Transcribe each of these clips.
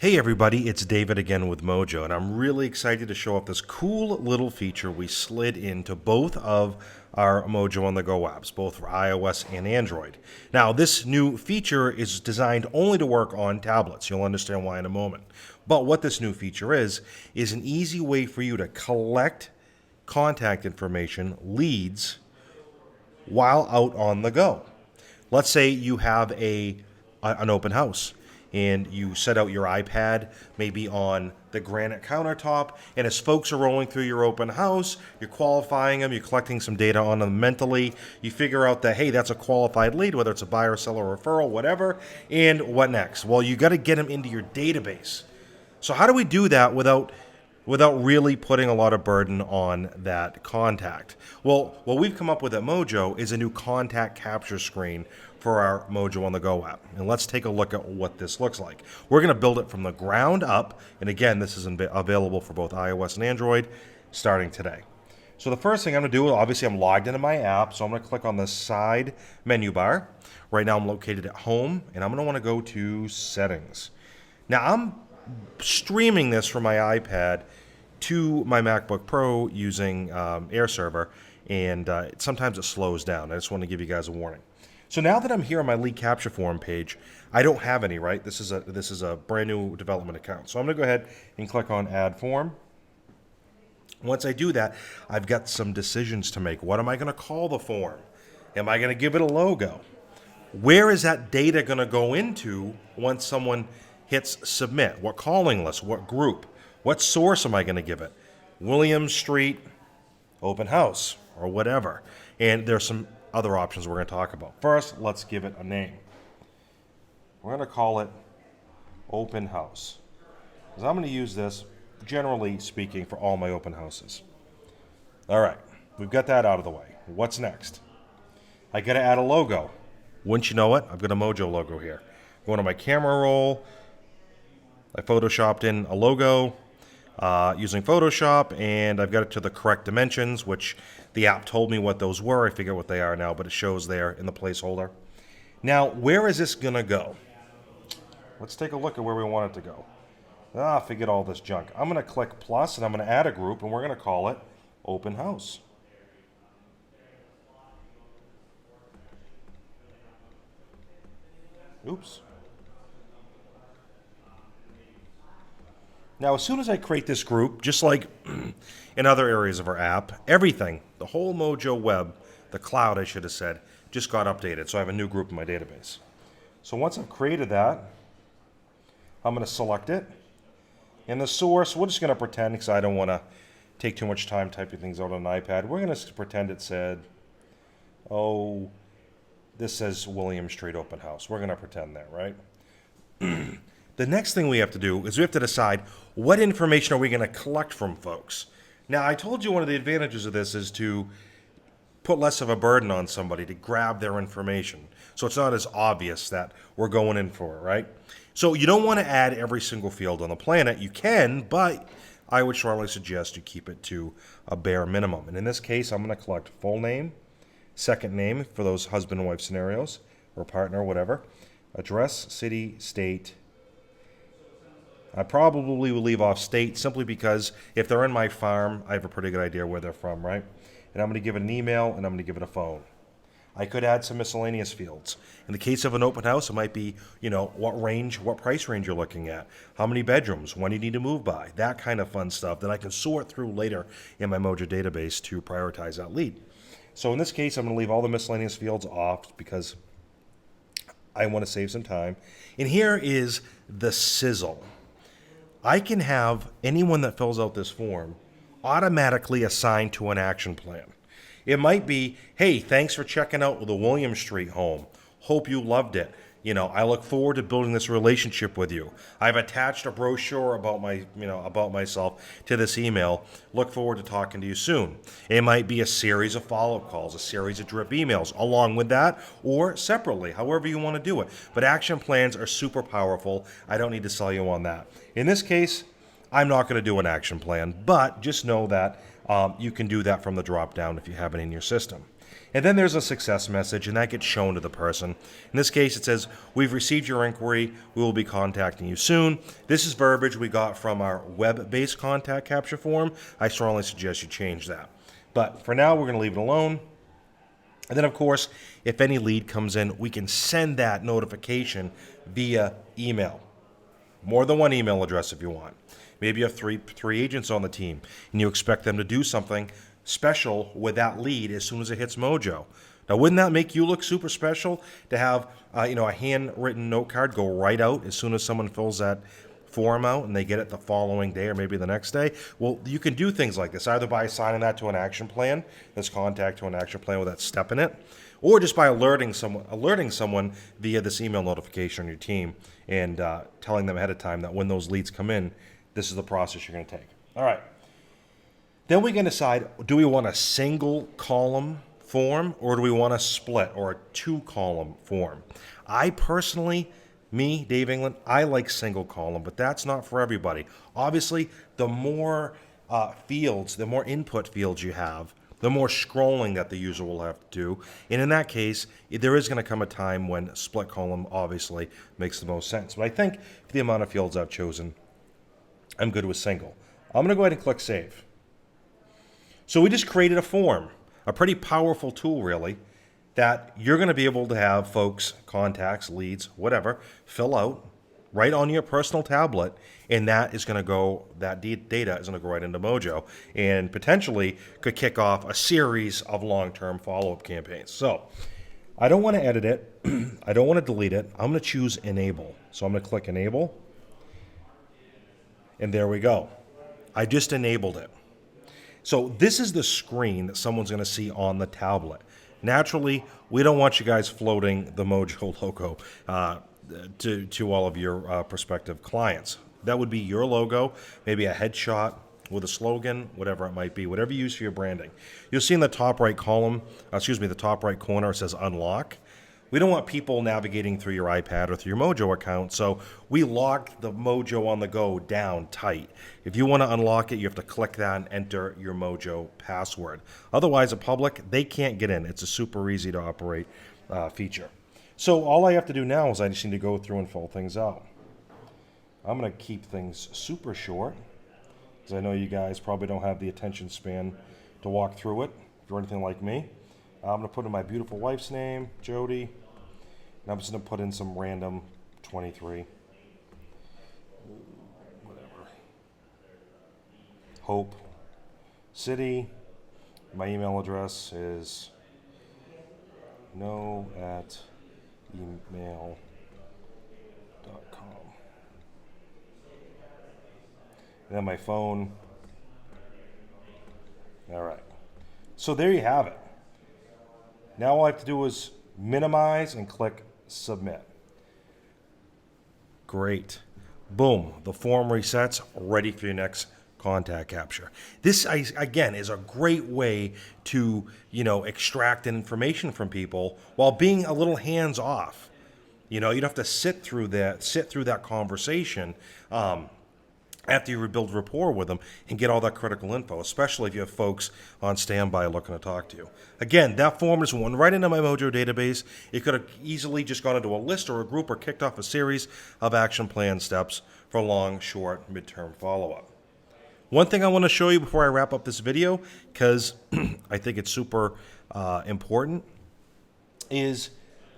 Hey everybody, it's David again with Mojo, and I'm really excited to show off this cool little feature we slid into both of our Mojo on the Go apps, both for iOS and Android. Now, this new feature is designed only to work on tablets. You'll understand why in a moment. But what this new feature is an easy way for you to collect contact information, leads, while out on the go. Let's say you have an open house and you set out your iPad maybe on the granite countertop, and as folks are rolling through your open house, you're qualifying them, you're collecting some data on them mentally, you figure out that, hey, that's a qualified lead, whether it's a buyer, seller, referral, whatever, and what next? Well, you got to get them into your database. So how do we do that without really putting a lot of burden on that contact? Well, what we've come up with at Mojo is a new contact capture screen for our Mojo on the Go app. And let's take a look at what this looks like. We're going to build it from the ground up. And again, this is available for both iOS and Android starting today. So the first thing I'm going to do, obviously I'm logged into my app, so I'm going to click on the side menu bar. Right now I'm located at home, and I'm going to want to go to settings. Now I'm streaming this from my iPad to my MacBook Pro using Air Server, and sometimes it slows down. I just want to give you guys a warning. So now that I'm here on my lead capture form page, I don't have any, right? This is a brand new development account. So I'm going to go ahead and click on Add Form. Once I do that, I've got some decisions to make. What am I going to call the form? Am I going to give it a logo? Where is that data going to go into once someone hits submit? What calling list? What group? What source am I going to give it? William Street Open House or whatever. And there's some other options we're going to talk about. First, let's give it a name. We're going to call it Open House, because I'm going to use this, generally speaking, for all my open houses. All right, we've got that out of the way. What's next? I got to add a logo. Wouldn't you know it, I've got a Mojo logo here. Going to my camera roll, I photoshopped in a logo using Photoshop, and I've got it to the correct dimensions, which the app told me what those were. I figure what they are now, but it shows there in the placeholder. Now, where is this going to go? Let's take a look at where we want it to go. Forget all this junk. I'm going to click plus, and I'm going to add a group, and we're going to call it Open House. Oops. Now, as soon as I create this group, just like in other areas of our app, everything, the whole Mojo web, the cloud, I should have said, just got updated. So I have a new group in my database. So once I've created that, I'm going to select it. And the source, we're just going to pretend, because I don't want to take too much time typing things out on an iPad. We're going to pretend it said, this says William Street Open House. We're going to pretend that, right? The next thing we have to do is we have to decide what information are we going to collect from folks. Now, I told you one of the advantages of this is to put less of a burden on somebody to grab their information. So it's not as obvious that we're going in for it, right? So you don't want to add every single field on the planet. You can, but I would strongly suggest you keep it to a bare minimum. And in this case, I'm going to collect full name, second name for those husband and wife scenarios, or partner, whatever, address, city, state. I probably will leave off state simply because if they're in my farm, I have a pretty good idea where they're from, right? And I'm going to give it an email, and I'm going to give it a phone. I could add some miscellaneous fields. In the case of an open house, it might be, what price range you're looking at, how many bedrooms, when you need to move by, that kind of fun stuff that I can sort through later in my Mojo database to prioritize that lead. So in this case, I'm going to leave all the miscellaneous fields off because I want to save some time. And here is the sizzle. I can have anyone that fills out this form automatically assigned to an action plan. It might be, hey, thanks for checking out the William Street home. Hope you loved it. I look forward to building this relationship with you. I've attached a brochure about myself to this email. Look forward to talking to you soon. It might be a series of follow-up calls, a series of drip emails along with that, or separately, however you want to do it. But action plans are super powerful. I don't need to sell you on that. In this case, I'm not going to do an action plan, but just know that you can do that from the drop down if you have it in your system. And then there's a success message, and that gets shown to the person. In this case, it says, "We've received your inquiry. We will be contacting you soon." This is verbiage we got from our web-based contact capture form. I strongly suggest you change that. But for now, we're going to leave it alone. And then, of course, if any lead comes in, we can send that notification via email. More than one email address if you want. Maybe you have three agents on the team, and you expect them to do something special with that lead as soon as it hits Mojo. Now, wouldn't that make you look super special to have a handwritten note card go right out as soon as someone fills that form out and they get it the following day or maybe the next day? Well, you can do things like this either by assigning that to an action plan, this contact to an action plan with that step in it, or just by alerting someone via this email notification on your team and telling them ahead of time that when those leads come in, this is the process you're going to take. All right. Then we can decide, do we want a single column form or do we want a split or a 2-column form? I personally, Dave England, I like single column, but that's not for everybody. Obviously, the more fields, the more input fields you have, the more scrolling that the user will have to do. And in that case, there is going to come a time when split column obviously makes the most sense. But I think for the amount of fields I've chosen, I'm good with single. I'm going to go ahead and click Save. So we just created a form, a pretty powerful tool, really, that you're going to be able to have folks, contacts, leads, whatever, fill out right on your personal tablet, and that is going to go, that data is going to go right into Mojo and potentially could kick off a series of long-term follow-up campaigns. So I don't want to edit it. I don't want to delete it. I'm going to choose Enable. So I'm going to click Enable, and there we go. I just enabled it. So this is the screen that someone's going to see on the tablet. Naturally, we don't want you guys floating the Mojo logo to all of your prospective clients. That would be your logo, maybe a headshot with a slogan, whatever it might be, whatever you use for your branding. You'll see in the top right corner, it says Unlock. We don't want people navigating through your iPad or through your Mojo account, so we lock the Mojo on the go down tight. If you want to unlock it, you have to click that and enter your Mojo password. Otherwise, a public, they can't get in. It's a super easy to operate feature. So all I have to do now is I just need to go through and fill things out. I'm going to keep things super short, because I know you guys probably don't have the attention span to walk through it, if you're anything like me. I'm going to put in my beautiful wife's name, Jody, and I'm just going to put in some random 23. Whatever. Hope. City. My email address is no@email.com. And then my phone. All right. So there you have it. Now all I have to do is minimize and click Submit. Great. Boom. The form resets, ready for your next contact capture. This, again, is a great way to, extract information from people while being a little hands off. You don't have to sit through that conversation after you rebuild rapport with them and get all that critical info, especially if you have folks on standby looking to talk to you. Again, that form is one right into my Mojo database. It could have easily just gone into a list or a group or kicked off a series of action plan steps for long, short, midterm follow-up. One thing I want to show you before I wrap up this video, because I think it's super important, is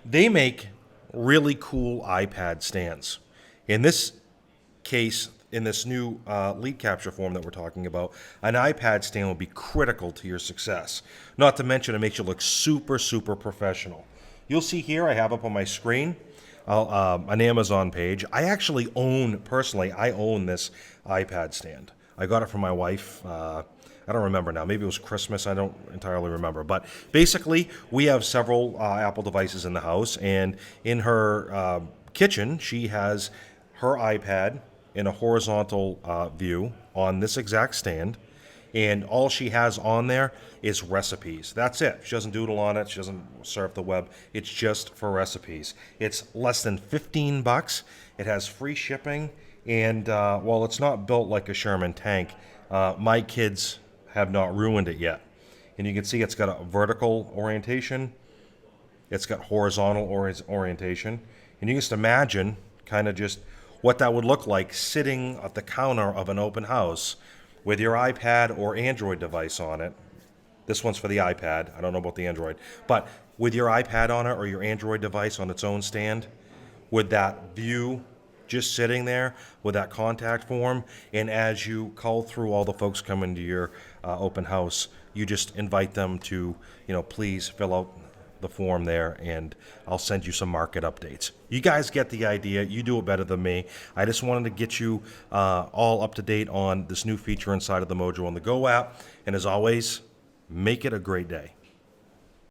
they make really cool iPad stands. In this case, in this new lead capture form that we're talking about, an iPad stand will be critical to your success. Not to mention, it makes you look super, super professional. You'll see here, I have up on my screen an Amazon page. I actually own this iPad stand. I got it from my wife. I don't remember now. Maybe it was Christmas. I don't entirely remember. But basically, we have several Apple devices in the house, and in her kitchen, she has her iPad in a horizontal view on this exact stand, and all she has on there is recipes. That's it. She doesn't doodle on it. She doesn't surf the web. It's just for recipes. It's less than $15. It has free shipping, and while it's not built like a Sherman tank, my kids have not ruined it yet. And you can see it's got a vertical orientation. It's got horizontal orientation. And you can just imagine kind of just what that would look like sitting at the counter of an open house with your iPad or Android device on it. This one's for the iPad. I don't know about the Android. But with your iPad on it or your Android device on its own stand, with that view just sitting there with that contact form, and as you call through all the folks coming to your open house, you just invite them to, please fill out the form there, and I'll send you some market updates. You guys get the idea. You do it better than me. I just wanted to get you all up to date on this new feature inside of the Mojo on the Go app. And as always, make it a great day.